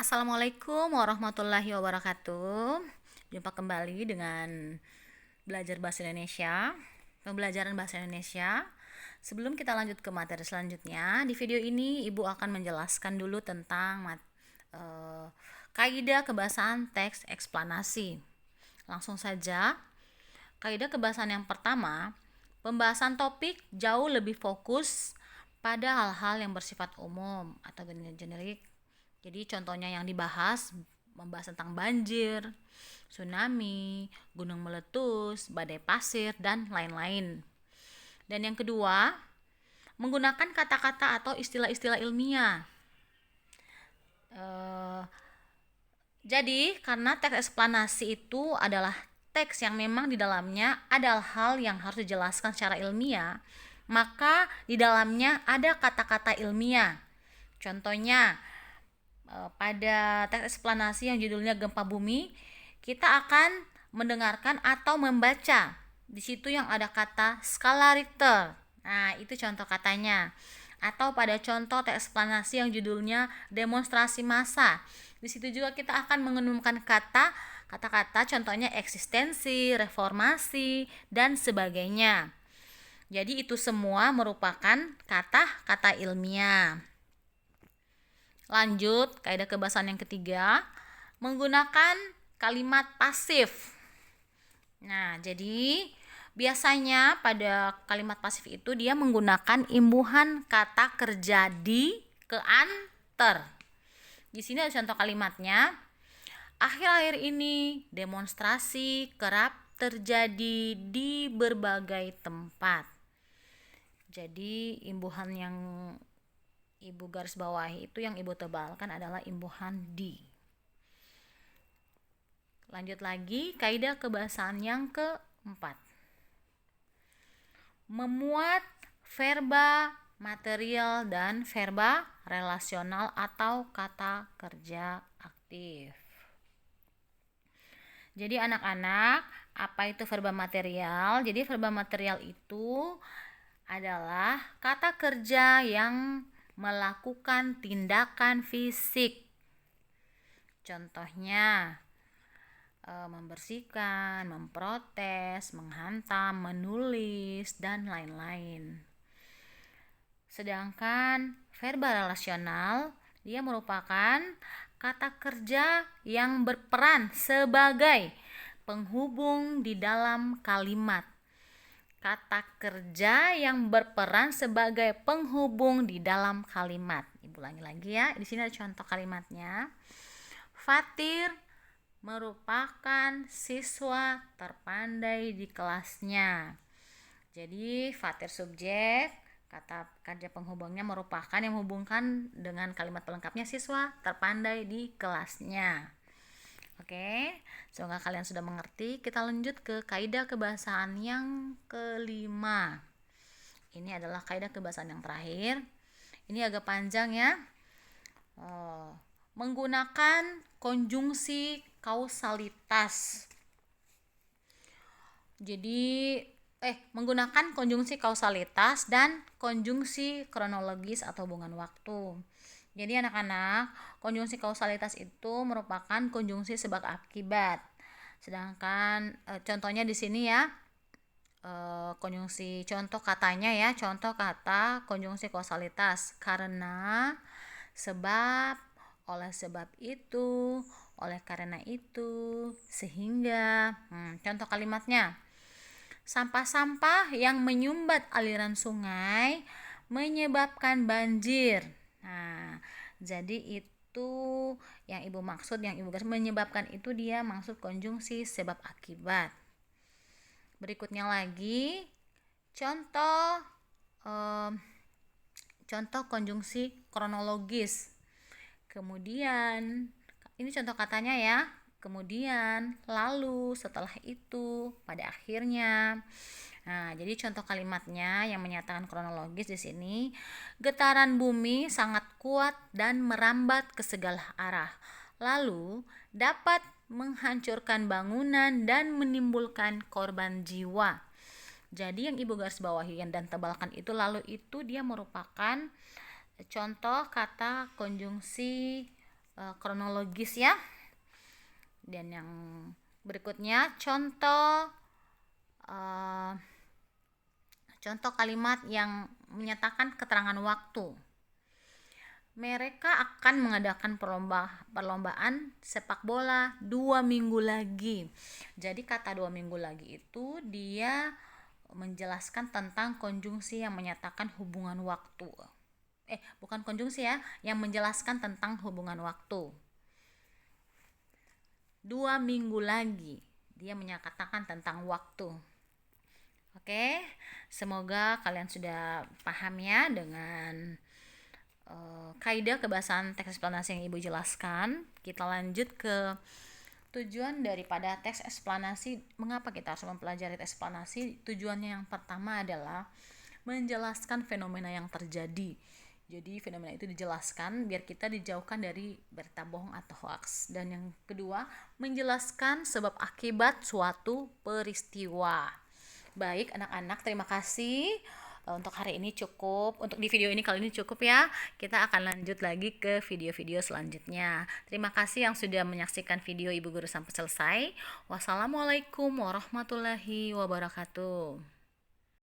Assalamualaikum warahmatullahi wabarakatuh. Jumpa kembali dengan belajar bahasa Indonesia, pembelajaran bahasa Indonesia. Sebelum kita lanjut ke materi selanjutnya, di video ini Ibu akan menjelaskan dulu tentang kaidah kebahasaan teks eksplanasi. Langsung saja, kaidah kebahasaan yang pertama, pembahasan topik jauh lebih fokus pada hal-hal yang bersifat umum atau generik. Jadi contohnya yang membahas tentang banjir, tsunami, gunung meletus, badai pasir, dan lain-lain. Dan yang kedua, menggunakan kata-kata atau istilah-istilah ilmiah. Jadi karena teks eksplanasi itu adalah teks yang memang di dalamnya ada hal yang harus dijelaskan secara ilmiah, maka di dalamnya ada kata-kata ilmiah. Contohnya pada teks eksplanasi yang judulnya Gempa Bumi, kita akan mendengarkan atau membaca di situ yang ada kata skala Richter. Nah, itu contoh katanya. Atau pada contoh teks eksplanasi yang judulnya demonstrasi massa. Di situ juga kita akan menemukan kata-kata contohnya eksistensi, reformasi, dan sebagainya. Jadi itu semua merupakan kata-kata ilmiah. Lanjut, kaidah kebahasaan yang ketiga, menggunakan kalimat pasif. Nah, jadi biasanya pada kalimat pasif itu dia menggunakan imbuhan kata kerja di ke antar. Di sini ada contoh kalimatnya. Akhir-akhir ini demonstrasi kerap terjadi di berbagai tempat. Jadi imbuhan yang Ibu garis bawahi itu yang Ibu tebalkan adalah imbuhan di. Lanjut lagi, kaidah kebahasaan yang keempat. Memuat verba material dan verba relasional atau kata kerja aktif. Jadi anak-anak, apa itu verba material? Jadi verba material itu adalah kata kerja yang melakukan tindakan fisik. Contohnya membersihkan, memprotes, menghantam, menulis, dan lain-lain. Sedangkan verba relasional dia merupakan kata kerja yang berperan sebagai penghubung di dalam kalimat. Kata kerja yang berperan sebagai penghubung di dalam kalimat. Ibu ulangi lagi ya. Di sini ada contoh kalimatnya. Fatir merupakan siswa terpandai di kelasnya. Jadi Fatir subjek, kata kerja penghubungnya merupakan yang menghubungkan dengan kalimat pelengkapnya siswa terpandai di kelasnya. Oke, semoga kalian sudah mengerti. Kita lanjut ke kaidah kebahasaan yang kelima. Ini adalah kaidah kebahasaan yang terakhir. Ini agak panjang ya. Menggunakan konjungsi kausalitas. Jadi menggunakan konjungsi kausalitas dan konjungsi kronologis atau hubungan waktu. Jadi anak-anak, konjungsi kausalitas itu merupakan konjungsi sebab akibat. Sedangkan contohnya di sini ya, konjungsi contoh katanya ya, contoh kata konjungsi kausalitas. Karena, sebab, oleh sebab itu, oleh karena itu, sehingga. Contoh kalimatnya. Sampah-sampah yang menyumbat aliran sungai menyebabkan banjir. Nah, jadi itu yang Ibu maksud, yang Ibu garis menyebabkan itu dia maksud konjungsi sebab akibat. Berikutnya lagi contoh konjungsi kronologis. Kemudian ini contoh katanya ya. Kemudian, lalu, setelah itu, pada akhirnya. Nah, jadi contoh kalimatnya yang menyatakan kronologis di sini, getaran bumi sangat kuat dan merambat ke segala arah. Lalu, dapat menghancurkan bangunan dan menimbulkan korban jiwa. Jadi yang Ibu garis bawahi dan tebalkan itu lalu itu dia merupakan contoh kata konjungsi kronologis ya. Dan yang berikutnya contoh kalimat yang menyatakan keterangan waktu. Mereka akan mengadakan perlombaan sepak bola 2 minggu lagi. Jadi kata 2 minggu lagi itu dia menjelaskan tentang konjungsi yang menyatakan hubungan waktu. Bukan konjungsi ya, yang menjelaskan tentang hubungan waktu. 2 minggu lagi dia menyatakan tentang waktu. Oke, semoga kalian sudah paham ya dengan kaidah kebahasaan teks eksplanasi yang Ibu jelaskan. Kita lanjut ke tujuan daripada teks eksplanasi. Mengapa kita harus mempelajari teks eksplanasi? Tujuannya yang pertama adalah menjelaskan fenomena yang terjadi. Jadi fenomena itu dijelaskan biar kita dijauhkan dari berita bohong atau hoax. Dan yang kedua, menjelaskan sebab akibat suatu peristiwa. Baik anak-anak, terima kasih. Untuk hari ini cukup, untuk di video ini kali ini cukup ya. Kita akan lanjut lagi ke video-video selanjutnya. Terima kasih yang sudah menyaksikan video Ibu Guru sampai selesai. Wassalamualaikum warahmatullahi wabarakatuh.